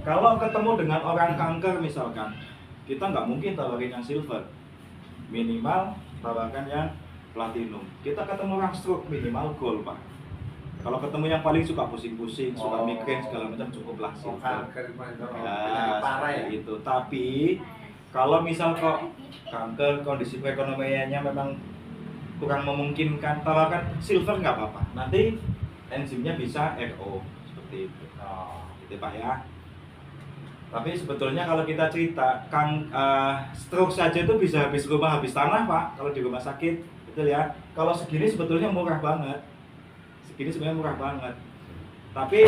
Kalau ketemu dengan orang kanker misalkan, kita nggak mungkin tawarin yang silver, minimal tawarkan yang platinum. Kita ketemu orang stroke, minimal gold pak. Kalau ketemu yang paling suka pusing-pusing, suka migrain segala macam, cukuplah silver. Ya, seperti itu. Tapi kalau misal kok kanker, kondisi perekonomiannya memang kurang memungkinkan, tawarkan silver nggak apa-apa. Nanti enzimnya bisa RO seperti itu. Gitu pak ya. Tapi sebetulnya kalau kita cerita stroke saja itu bisa habis rumah habis tanah pak, kalau di rumah sakit, betul ya. Kalau segini sebetulnya murah banget, segini sebenarnya murah banget. Tapi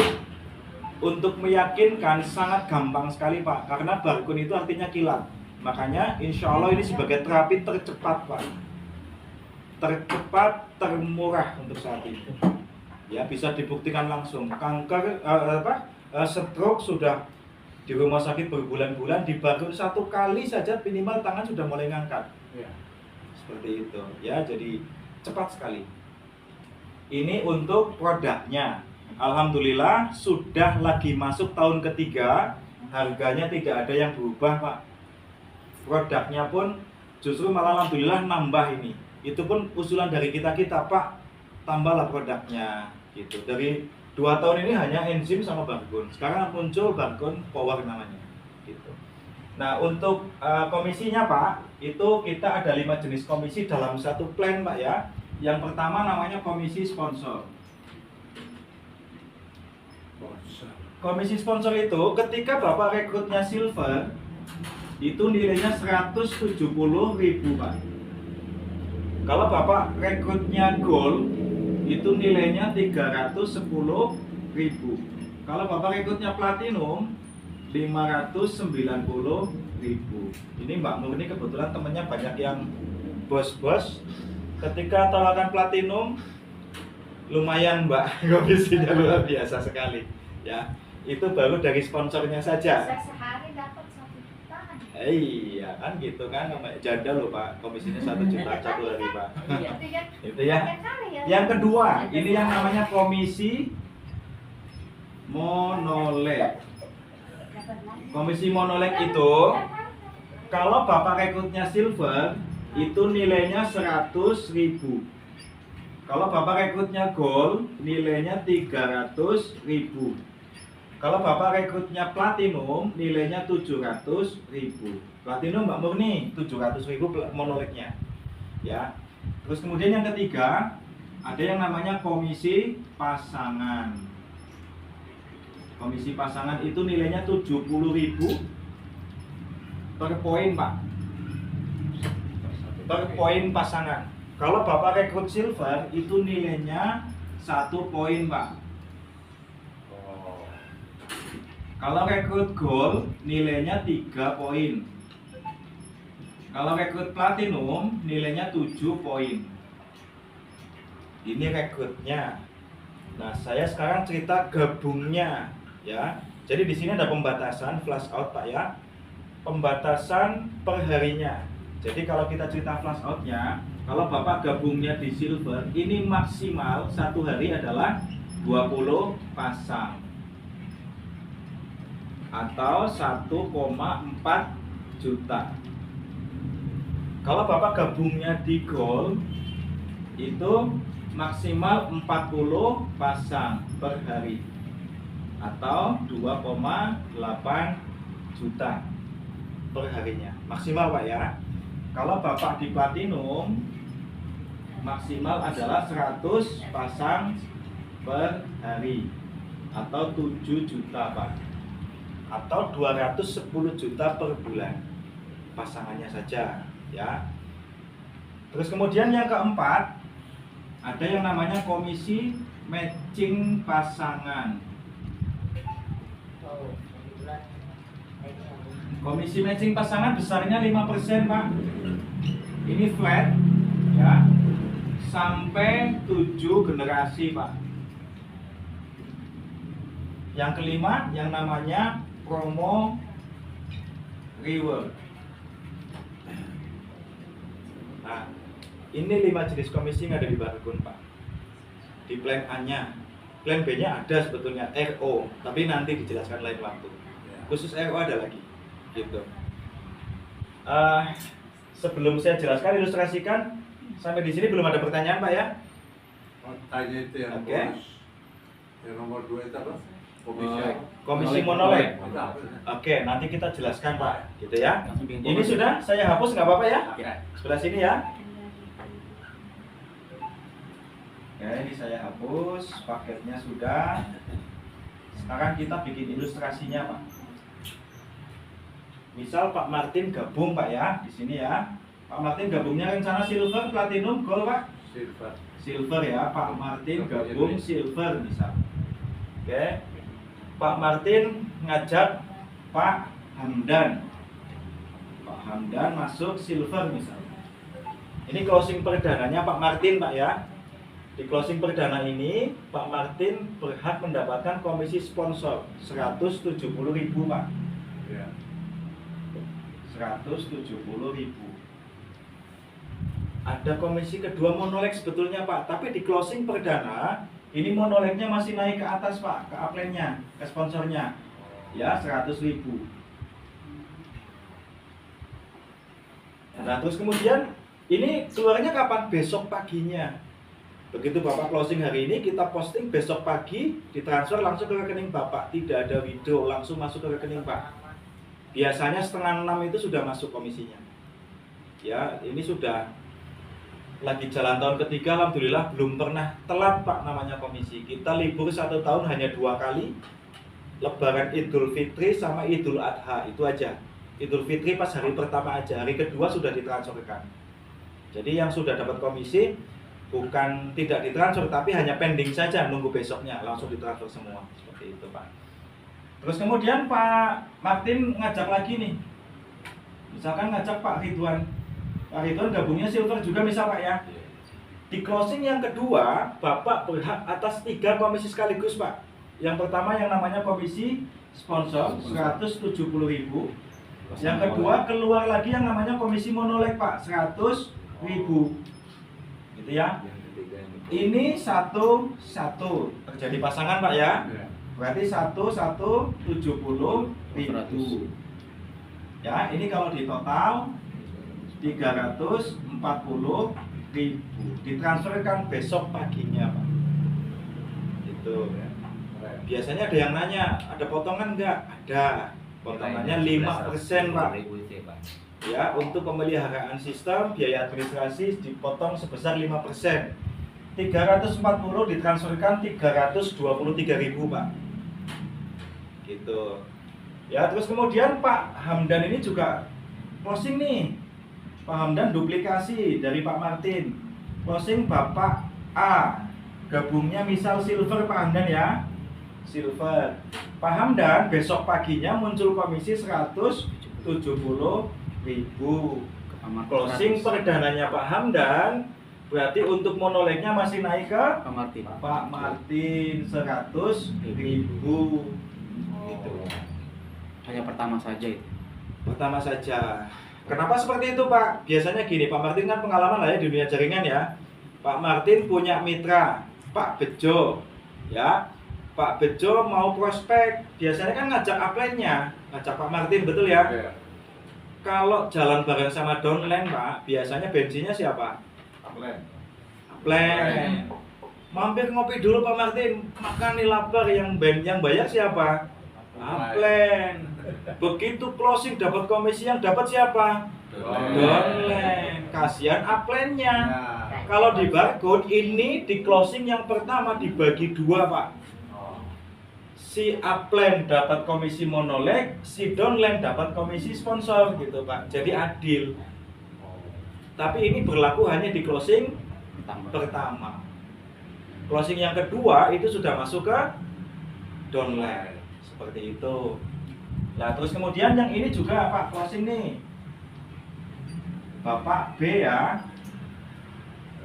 untuk meyakinkan sangat gampang sekali pak, karena barcode itu artinya kilat. Makanya insya Allah ini sebagai terapi tercepat pak, tercepat, termurah untuk saat ini. Ya bisa dibuktikan langsung. Kanker, stroke sudah di rumah sakit berbulan-bulan, di barcode satu kali saja minimal tangan sudah mulai ngangkat. Ya. Seperti itu ya, jadi cepat sekali. Ini untuk produknya. Alhamdulillah sudah lagi masuk tahun ketiga, harganya tidak ada yang berubah pak. Produknya pun justru malah alhamdulillah nambah ini. Itu pun usulan dari kita pak, tambahlah produknya gitu. Dari 2 tahun ini hanya enzim sama barcode. Sekarang muncul barcode power namanya gitu. Nah untuk komisinya pak, itu kita ada 5 jenis komisi dalam satu plan pak ya. Yang pertama namanya komisi sponsor. Komisi sponsor itu ketika bapak rekrutnya silver, itu nilainya 170.000 pak. Kalau bapak rekrutnya gold, itu nilainya 310.000. Kalau bapak rekrutnya platinum, 590.000. Ini Mbak Murni kebetulan temennya banyak yang bos-bos. Ketika tawarkan platinum, lumayan Mbak, komisinya luar biasa sekali. Ya, itu baru dari sponsornya saja. Sehari dapat 1 juta. Iya kan gitu kan, janda loh Pak, komisinya 1 juta satu hari Pak. Itu ya. Yang kedua, ini yang namanya komisi monoleg. Komisi monoleg itu kalau bapak rekrutnya silver itu nilainya 100.000. Kalau bapak rekrutnya gold nilainya 300.000. Kalau bapak rekrutnya platinum nilainya 700.000. Platinum Mbak Murni 700.000 monolegnya. Ya. Terus kemudian yang ketiga ada yang namanya komisi pasangan. Komisi pasangan itu nilainya 70.000 per poin Pak. Per poin pasangan. Kalau bapak rekrut silver itu nilainya 1 poin Pak. Kalau rekrut gold nilainya 3 poin. Kalau rekrut platinum nilainya 7 poin. Ini rekrutnya. Nah, saya sekarang cerita gabungnya ya. Jadi di sini ada pembatasan flash out Pak ya. Pembatasan per harinya. Jadi kalau kita cerita flash outnya, kalau Bapak gabungnya di silver, ini maksimal 1 hari adalah 20 pasang. Atau 1,4 juta. Kalau Bapak gabungnya di gold itu maksimal 40 pasang per hari atau 2,8 juta per harinya maksimal Pak ya. Kalau Bapak di platinum maksimal adalah 100 pasang per hari atau 7 juta Pak, atau 210 juta per bulan pasangannya saja ya. Terus kemudian yang keempat ada yang namanya komisi matching pasangan. Komisi matching pasangan besarnya 5% Pak. Ini flat ya, sampai 7 generasi Pak. Yang kelima yang namanya promo reward. Nah, ini 5 jenis komisi yang ada di Barcode Pak. Di plan A-nya, plan B-nya ada sebetulnya RO, tapi nanti dijelaskan lain waktu. khusus RO ada lagi gitu. Sebelum saya jelaskan ilustrasikan sampai di sini belum ada pertanyaan Pak ya? Tanya itu yang Oke. bonus. Yang nomor 2 itu apa? Komisi apa? Komisi monoleg. Oke, nanti kita jelaskan Pak, gitu ya. Ini sudah saya hapus nggak apa-apa ya? Sebelah sini ya. Oke, ini saya hapus, paketnya sudah. Sekarang kita bikin ilustrasinya Pak. Misal Pak Martin gabung Pak ya, di sini ya. Pak Martin gabungnya rencana silver, platinum, gold Pak? Silver. Silver ya, Pak Martin gabung silver misal. Oke. Pak Martin ngajak Pak Hamdan. Pak Hamdan masuk silver misal. Ini closing perdananya Pak Martin Pak ya. Di closing perdana ini Pak Martin berhak mendapatkan komisi sponsor 170.000 Pak. Ya. 170.000. Ada komisi kedua monoleg sebetulnya Pak, tapi di closing perdana ini monolegnya masih naik ke atas Pak, ke upline-nya, ke sponsornya. Ya, 100.000. Nah, terus kemudian ini keluarnya kapan? Besok paginya. Begitu Bapak closing hari ini, kita posting besok pagi, ditransfer langsung ke rekening Bapak. Tidak ada withdraw, langsung masuk ke rekening Pak. Biasanya 5:30 itu sudah masuk komisinya. Ya, ini sudah lagi jalan tahun ketiga, alhamdulillah belum pernah telat Pak namanya komisi. Kita libur 1 tahun hanya 2 kali, Lebaran Idul Fitri sama Idul Adha, itu aja. Idul Fitri pas hari pertama aja, hari kedua sudah ditransferkan. Jadi yang sudah dapat komisi bukan tidak ditransfer, tapi hanya pending saja, nunggu besoknya langsung ditransfer semua, seperti itu Pak. Terus kemudian Pak Martin ngajak lagi nih, misalkan ngajak Pak Ridwan. Pak Ridwan gabungnya silver juga misal Pak ya. Di closing yang kedua, Bapak berhak atas 3 komisi sekaligus Pak. Yang pertama yang namanya komisi sponsor 170.000. Yang kedua keluar lagi yang namanya komisi monoleg Pak 100.000. Gitu ya. Ini 1-1 terjadi pasangan Pak ya. Berarti 1-1-70.000. Ya, ini kalau di total 340.000 ditransferkan besok paginya Pak. Itu ya. Biasanya ada yang nanya, ada potongan enggak? Ada. Potongannya 5% Pak. Ya, untuk pemeliharaan sistem biaya administrasi dipotong sebesar 5%. 340 ditransferkan 323.000 Pak. Gitu. Ya, terus kemudian Pak Hamdan ini juga closing nih. Pak Hamdan duplikasi dari Pak Martin. Closing Bapak A. Gabungnya misal silver Pak Hamdan ya. Silver. Pak Hamdan besok paginya muncul komisi 170.000. Closing perdananya Pak Hamdan berarti untuk monolegnya masih naik ke Pak Martin 100.000. Gitu. Hanya pertama saja itu. Pertama saja. Kenapa seperti itu Pak? Biasanya gini, Pak Martin kan pengalaman lah ya di dunia jaringan ya. Pak Martin punya mitra, Pak Bejo, ya. Pak Bejo mau prospek, biasanya kan ngajak upline-nya, ngajak Pak Martin, betul ya? Ya. Kalau jalan bareng sama downline Pak, biasanya bensinnya siapa? Upline. Upline. Mampir ngopi dulu Pak Martin, makan nih lapar, yang bayar siapa? Upline. Begitu closing dapat komisi yang dapat siapa? Downline. Kasihan upline-nya. Nah. Kalau di barcode ini di closing yang pertama dibagi 2 Pak. Si upline dapat komisi monoleg, si downline dapat komisi sponsor gitu Pak. Jadi adil. Tapi ini berlaku hanya di closing pertama. Closing yang kedua itu sudah masuk ke downline. Seperti itu. Nah, terus kemudian yang ini juga Pak closing nih. Bapak B ya.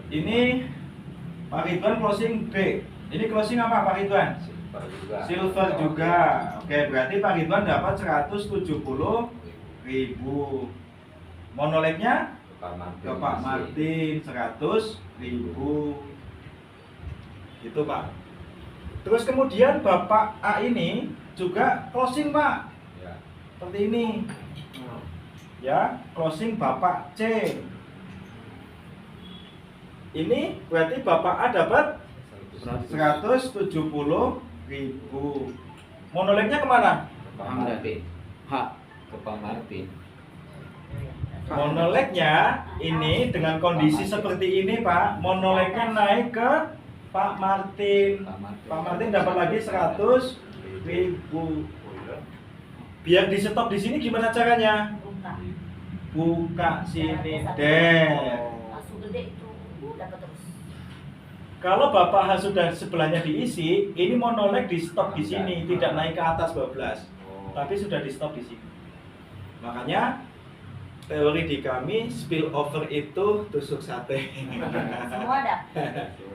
Ini Pak Ridwan closing B. Ini closing apa Pak Ridwan? Silver juga. Oke, berarti Pak Ridwan dapat 170.000. Monolegnya ke Pak Martin 100.000. Gitu Pak. Terus kemudian Bapak A ini juga closing Pak. seperti ini. Ya, closing Bapak C. Ini berarti Bapak A dapat 170.000. Monoleknya kemana? Pak Martin. H. Ke Pak Martin. Monoleknya ini dengan kondisi seperti ini Pak, monoleknya naik ke Pak Martin. Pak Martin dapat lagi 100.000. Biar di stop di sini gimana caranya? Buka. Buka sini deh. Langsung gede itu. Dapat terus. Kalau Bapak H sudah sebelahnya diisi, ini monolek di stop di sini, tidak naik ke atas 12. Tapi sudah di stop di sini. Makanya teori di kami spillover itu tusuk sate. Semua ada.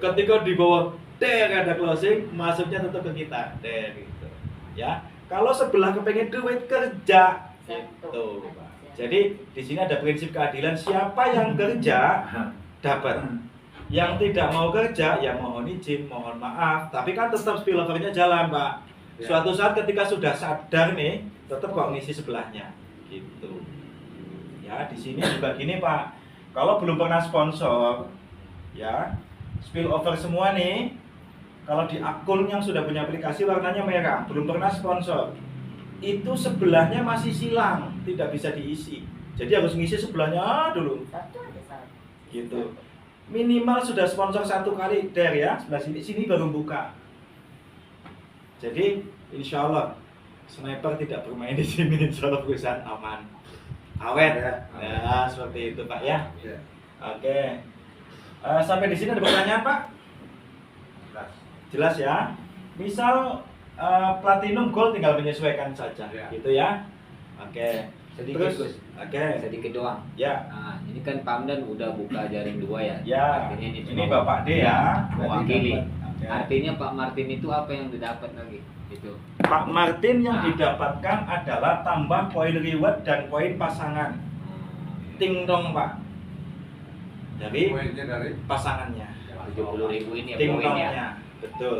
Ketika di bawah ada closing, masuknya tetap ke kita. Gitu. Ya. Kalau sebelah kepengen duit kerja, gitu, Pak. Jadi di sini ada prinsip keadilan, siapa yang kerja dapat. Yang tidak mau kerja ya mohon izin, mohon maaf, tapi kan tetap spillovernya jalan, Pak. Suatu saat ketika sudah sadar nih, tetap kok ngisi sebelahnya. Gitu. Ya, di sini juga gini, Pak. Kalau belum pernah sponsor, ya, spillover semua nih. Kalau di akun yang sudah punya aplikasi warnanya merah, belum pernah sponsor, itu sebelahnya masih silang, tidak bisa diisi. Jadi harus ngisi sebelahnya dulu. Satu aja salah. Gitu. Minimal sudah sponsor 1 kali ya, sebelah sini baru buka. Jadi insya Allah sniper tidak bermain di sini, insya Allah perusahaan aman, awet ya, seperti itu Pak ya. Oke. Sampai di sini ada pertanyaan Pak? Jelas ya. Misal platinum gold tinggal menyesuaikan saja, gitu ya. Oke. Sedikit, Terus, Gus. oke. Sedikit doang. Ya. Nah, ini kan Pamdan udah buka jaring 2 ya. Ya. Artinya Ini cuma Bapak D ya. mewakili. Oke. Artinya Pak Martin itu apa yang didapat lagi? Itu. Pak Martin yang Nah. didapatkan adalah tambah poin reward dan poin pasangan. Ting dong Pak. Dari Poinnya dari. pasangannya. 70.000 ini ya Ting poinnya. dongnya. Betul.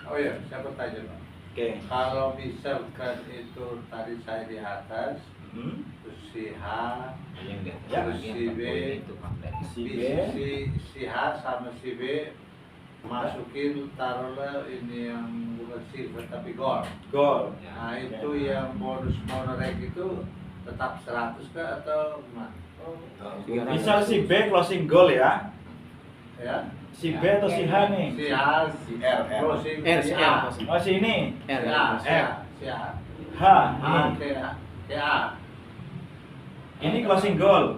Oh iya, siapa tanya Pak? Oke. Kalau misalkan itu tadi saya di atas, Hmm. terus si H, Yang di atas Ya. lagi yang Si B. poin itu Pamdan. Si B. si H sama si B masukin taruhlah ini yang bukan silver tapi gold. Gold. Nah itu yang bonus monorek itu tetap 100 kah atau gimana? Misal si B closing goal ya. Ya? Si B atau si H nih? Si H, si R, closing R, si si A. R. Oh si ini. R. Si A, si A, si A. H. A, Ini. ke A. Ini closing goal.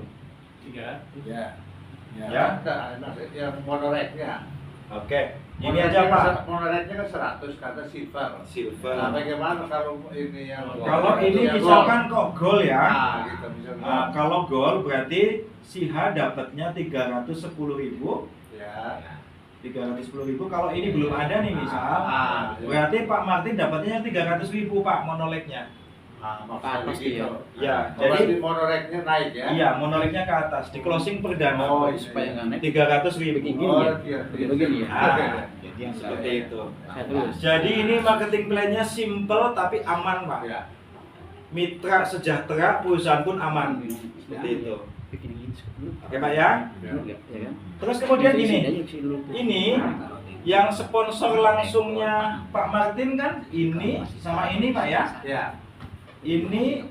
Ya. Ya. Nah, yang monoreknya. Oke. Ini aja Pak. Monoreknya kan 100 kata silver. Silver. Nah, bagaimana kalau ini yang Kalau ini yang misalkan kok goal gold? ya. Nah, gitu misalnya. Nah, kalau goal berarti si H dapatnya 310.000. Ya. 310.000. Kalau ini belum ada nih misal, Ah, berarti Pak Martin dapatnya 300.000 Pak monoleknya. Ah, Atas maksudnya gitu. Ya, Jadi jadi monoreknya naik ya? iya monoleknya ke atas di closing perdana. Oh, iya. Supaya nggak naik. 300.000 Begini Oh, ya. iya. Begini ya. Ah, jadi yang seperti itu. Saya terus. Jadi ini marketing plan-nya simple tapi aman Pak. Ya. Mitra sejahtera, perusahaan pun aman. Seperti itu. Bikin gini dulu. Oke Pak ya. Ya. Ya kan? Terus kemudian Isi ini, aja, isi dulu. ini yang sponsor langsungnya Pak Martin kan ini sama ini Pak ya. Ya. Ini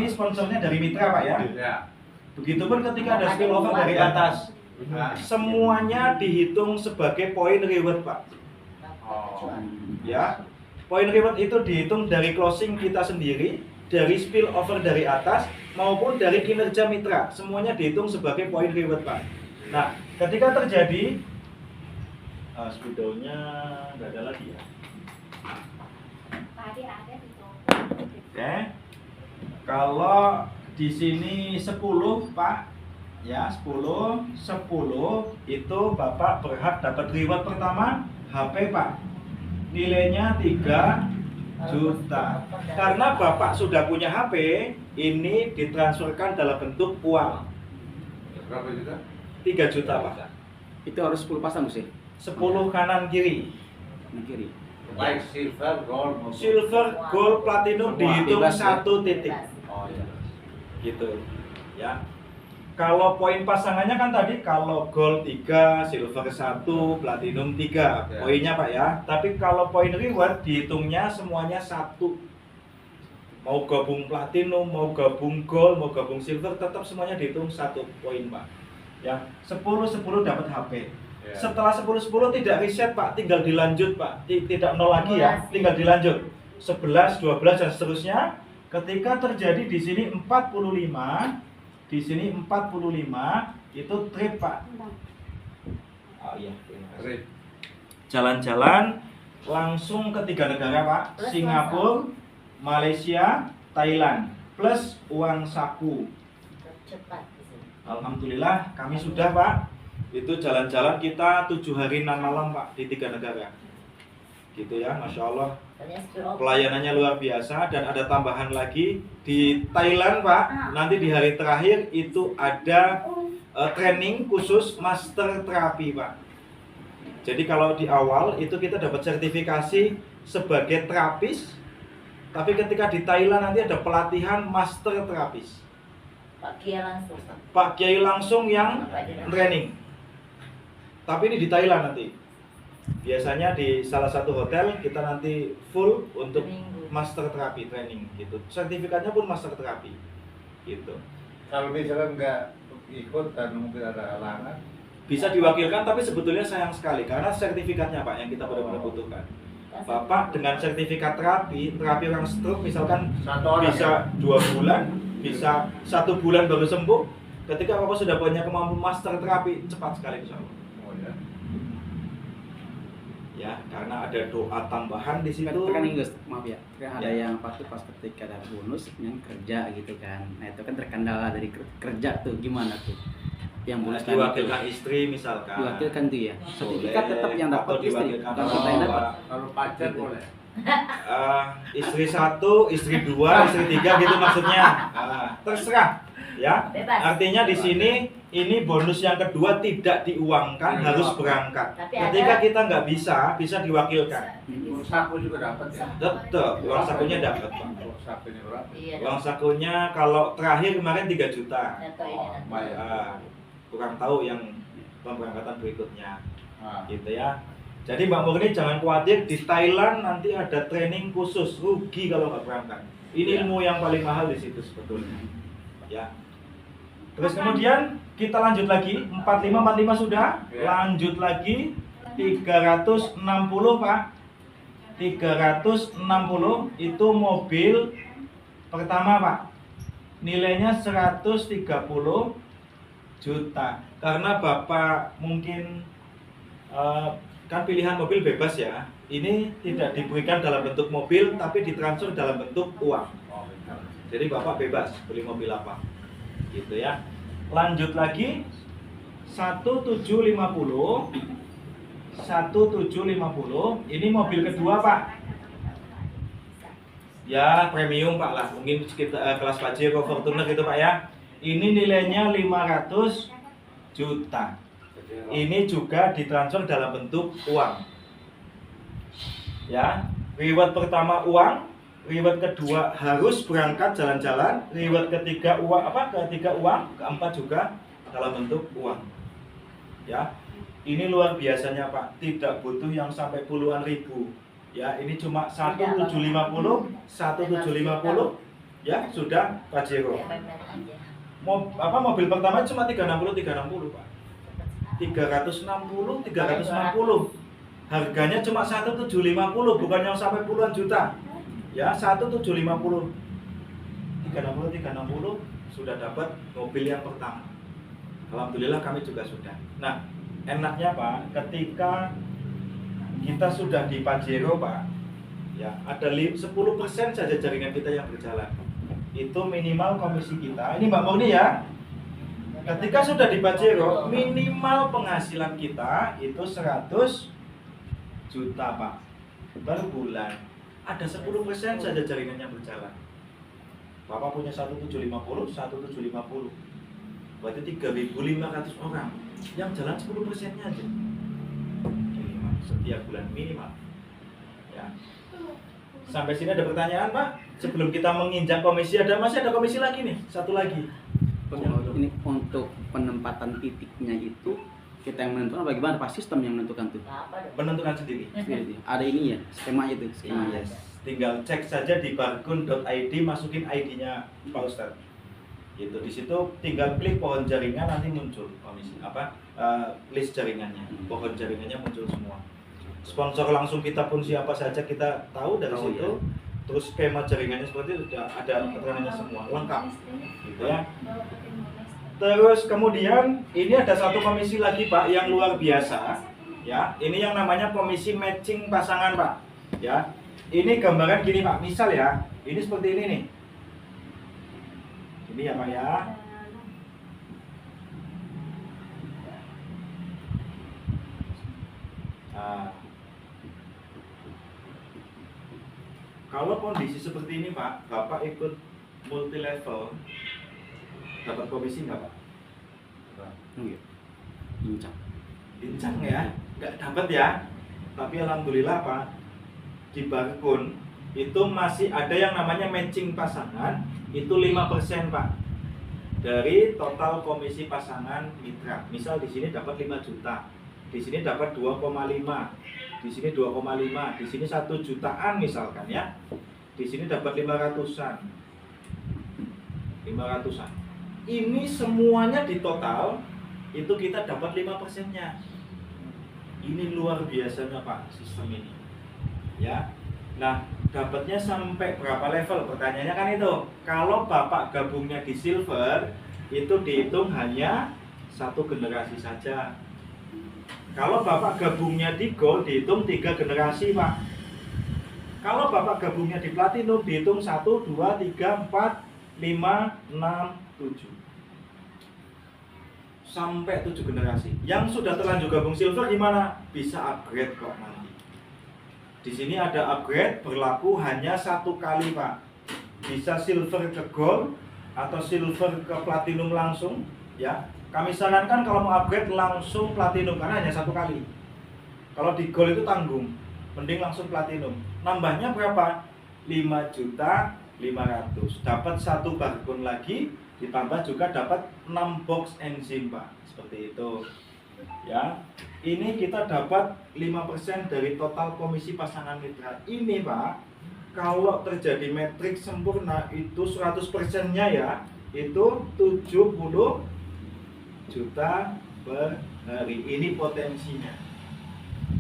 sponsornya dari mitra Pak ya. Ya. Begitupun ketika ada spillover dari atas, Nah, semuanya dihitung sebagai poin reward Pak. oh. Ya, poin reward itu dihitung dari closing kita sendiri, dari spillover dari atas maupun dari kinerja mitra. Semuanya dihitung sebagai poin reward Pak. Nah, ketika terjadi spidolnya nggak ada lagi ya. Tadi ada di toko. Oke. Kalau di sini 10, Pak. Ya, 10 itu Bapak berhak dapat reward pertama HP, Pak. Nilainya 3 juta. Karena Bapak sudah punya HP, ini ditransferkan dalam bentuk uang. Berapa juta? 3 juta, Pak. Itu harus 10 pasang sih. 10 kanan kiri. Di kiri. Baik silver, gold maupun Silver, gold, platinum Semua dihitung bebas ya? 1 titik. Oh iya. Gitu ya. Kalau poin pasangannya kan tadi kalau gold 3, silver 1, platinum 3 Ya. poinnya Pak ya. Tapi kalau poin reward dihitungnya semuanya 1. Mau gabung platinum, mau gabung gold, mau gabung silver tetap semuanya dihitung 1 poin Pak. Ya, 10 dapat HP. Ya. Setelah 10 tidak reset Pak, tinggal dilanjut Pak. Tidak nol lagi ya, Akumulasi. tinggal dilanjut. 11, 12 dan seterusnya. Ketika terjadi di sini 45, di sini 45 itu trip Pak. Oh iya, terima kasih. Trip. Jalan-jalan langsung ke 3 negara Pak. Plus Singapura, Malaysia, Thailand plus uang saku. Cepat di sini. Alhamdulillah kami sudah Pak. Itu jalan-jalan kita 7 hari 6 malam Pak di 3 negara. Gitu ya, Masya Allah. Ternyata Spiro. Pelayanannya luar biasa dan ada tambahan lagi di Thailand Pak. Nanti di hari terakhir itu ada training khusus master terapi Pak. Jadi kalau di awal itu kita dapat sertifikasi sebagai terapis. Tapi ketika di Thailand nanti ada pelatihan master terapis. Pak Kia langsung. Pak Kiai langsung yang Pak Dia. training. Tapi ini di Thailand nanti. Biasanya di salah satu hotel kita nanti full untuk Seminggu. master terapi training gitu. Sertifikatnya pun master terapi. Gitu. Kalau misalkan nggak ikut karena mungkin ada halangan, Bisa diwakilkan tapi sebetulnya sayang sekali karena sertifikatnya Pak yang kita benar-benar butuhkan. Bapak dengan sertifikat terapi orang stroke misalkan satu orang bisa 2 bulan, bisa 1 bulan baru sembuh. Ketika Bapak sudah punya kemampuan master terapi cepat sekali insya Allah. Oh ya. Ya, karena ada doa tambahan di situ. Kan Inggris, maaf ya. Kan ada Ya. yang pasti pas ketika ada bonus yang kerja gitu kan. Nah, itu kan terkendala dari kerja tuh gimana tuh? Yang bonus tadi Diwakilkan tuh. istri misalkan. Diwakilkan tuh ya. Sertifikat Boleh. tetap yang Atau dapat istri. diwakilkan Bukan orang kita yang dapat. tua. Kalau pacar boleh. Istri 1, istri 2, istri 3 gitu maksudnya. Terserah ya. Bebas. Artinya di sini ini bonus yang kedua tidak diuangkan, Tidak harus diuangkan. berangkat. Tapi Ketika ada- kita nggak bisa diwakilkan. Saku juga dapat ya. Tetap uang sakunya dapat Pak. Sakunya berapa? Iya. Uang sakunya kalau terakhir kemarin 3 juta. Contoh ini nanti. Baik. Kurang tahu yang pemberangkatan berikutnya. Nah, Gitu ya. Jadi Mbak Murni jangan khawatir di Thailand nanti ada training khusus, rugi kalau nggak berangkat. Ini ilmu yang paling mahal di situ sebetulnya. Ya. Terus kemudian kita lanjut lagi 45 sudah, Ya. lanjut lagi 360 Pak. 360 itu mobil pertama Pak. Nilainya 130 juta. Karena Bapak mungkin kan pilihan mobil bebas ya. Ini tidak diberikan dalam bentuk mobil tapi ditransfer dalam bentuk uang. oh benar. Jadi Bapak bebas beli mobil apa. Gitu ya. Lanjut lagi 1750. 1750. Ini mobil kedua Pak. Ya premium Pak lah. Mungkin sekitar kelas Pajero Fortuner gitu Pak ya. Ini nilainya 500 juta. Ini juga ditransfer dalam bentuk uang. Ya, reward pertama uang, reward kedua harus berangkat jalan-jalan, reward ketiga uang ketiga uang, keempat juga dalam bentuk uang. Ya. Ini luar biasanya Pak, tidak butuh yang sampai puluhan ribu. Ya, ini cuma 1750, 1750 ya sudah Pajero. Ya, benar aja. Mobil pertama cuma 360 Pak. 360 harganya cuma 1750 bukan yang sampai puluhan juta ya 1750 360 sudah dapat mobil yang pertama. Alhamdulillah kami juga sudah. Nah enaknya Pak ketika kita sudah di Pajero Pak ya ada 10% saja jaringan kita yang berjalan itu minimal komisi kita ini Mbak Murni ya. Ketika sudah di Pajero, minimal penghasilan kita itu 100 juta Pak per bulan. Ada 10% saja jaringannya berjalan. Bapak punya 1750, 1750. Berarti 3.500 orang. Yang jalan 10%-nya aja. Minimal, setiap bulan minimal. Ya. Sampai sini ada pertanyaan, Pak? Sebelum kita menginjak komisi, masih ada komisi lagi nih, satu lagi. Ini untuk penempatan titiknya itu kita yang menentukan, bagaimana Pak sistem yang menentukan tuh? Apa dong? Menentukan sendiri. Sendiri. Ada ini ya, skemanya itu, skemanya. Yes. Tinggal cek saja di bargun.id, masukin ID-nya Pak Ustadz. Gitu. Di situ tinggal klik pohon jaringan, nanti muncul komisi list jaringannya. Pohon jaringannya muncul semua. Sponsor langsung kita pun siapa saja kita tahu dari Tahu, situ. ya. Terus skema jaringannya seperti itu, sudah ada keterangannya semua lengkap. Gitu ya. Terus kemudian ini ada satu komisi lagi Pak yang luar biasa. Ya, ini yang namanya komisi matching pasangan Pak. Ya. Ini gambaran gini Pak, misal ya, ini seperti ini nih. Ini ya Pak ya. Nah, kalau kondisi seperti ini Pak, Bapak ikut multi level, dapat komisi nggak Pak? Iya. Bincang. Bincang ya, nggak dapat ya. Tapi alhamdulillah Pak, di Bargun itu masih ada yang namanya matching pasangan, itu 5% Pak dari total komisi pasangan mitra. Misal di sini dapat 5 juta, di sini dapat 2,5, di sini 2,5, di sini 1 jutaan misalkan ya, di sini dapat 500-an. Ini semuanya di total itu kita dapat 5%-nya. Ini luar biasanya Pak sistem ini. Ya. Nah, dapatnya sampai berapa level? Pertanyaannya kan itu. Kalau Bapak gabungnya di silver, itu dihitung hanya 1 generasi saja. Kalau Bapak gabungnya di gold, dihitung 3 generasi, Pak. Kalau Bapak gabungnya di platinum, dihitung 1, 2, 3, 4, 5, 6, 7. Sampai 7 generasi. Yang sudah terlanjur gabung silver gimana? Bisa upgrade kok nanti. Di sini ada upgrade berlaku hanya 1 kali Pak. Bisa silver ke gold atau silver ke platinum langsung. Ya, kami sarankan kalau mau upgrade langsung platinum karena hanya 1 kali. Kalau di gold itu tanggung, mending langsung platinum. Nambahnya berapa? 5.500.000. Dapat 1 barcode lagi, ditambah juga dapat 6 box enzim Pak. Seperti itu. Ya. Ini kita dapat 5% dari total komisi pasangan mitra. Ini Pak, kalau terjadi matriks sempurna itu 100%-nya ya, itu 70 juta per hari. Ini potensinya.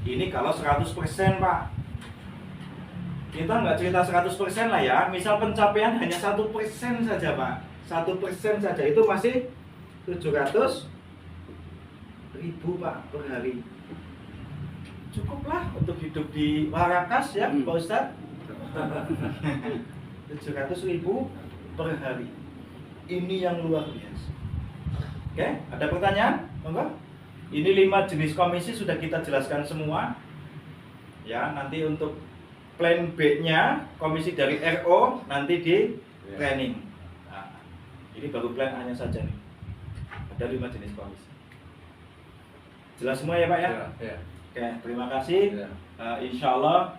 Ini kalau 100% Pak. Kita nggak cerita 100% lah ya. Misal pencapaian hanya 1% saja Pak. 1% saja itu masih 700.000 Pak per hari. Cukuplah untuk hidup di Warakas ya Pak Ustadz. 700.000 per hari. Ini yang luar biasa. Oke, ada pertanyaan? Monggo. Ini 5 jenis komisi sudah kita jelaskan semua. Ya, nanti untuk plan B-nya komisi dari RO nanti di training. Nah, ini baru plan A-nya saja nih. Ada 5 jenis komisi. Jelas semua ya Pak ya? Ya. Oke, terima kasih. Ya. Insya Allah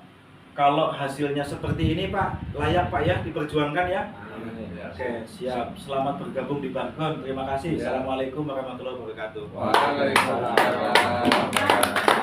kalau hasilnya seperti ini Pak, layak Pak ya diperjuangkan ya. Ya. Oke, siap. Selamat bergabung di Bargon. Terima kasih. Ya. Assalamualaikum warahmatullahi wabarakatuh. Waalaikumsalam.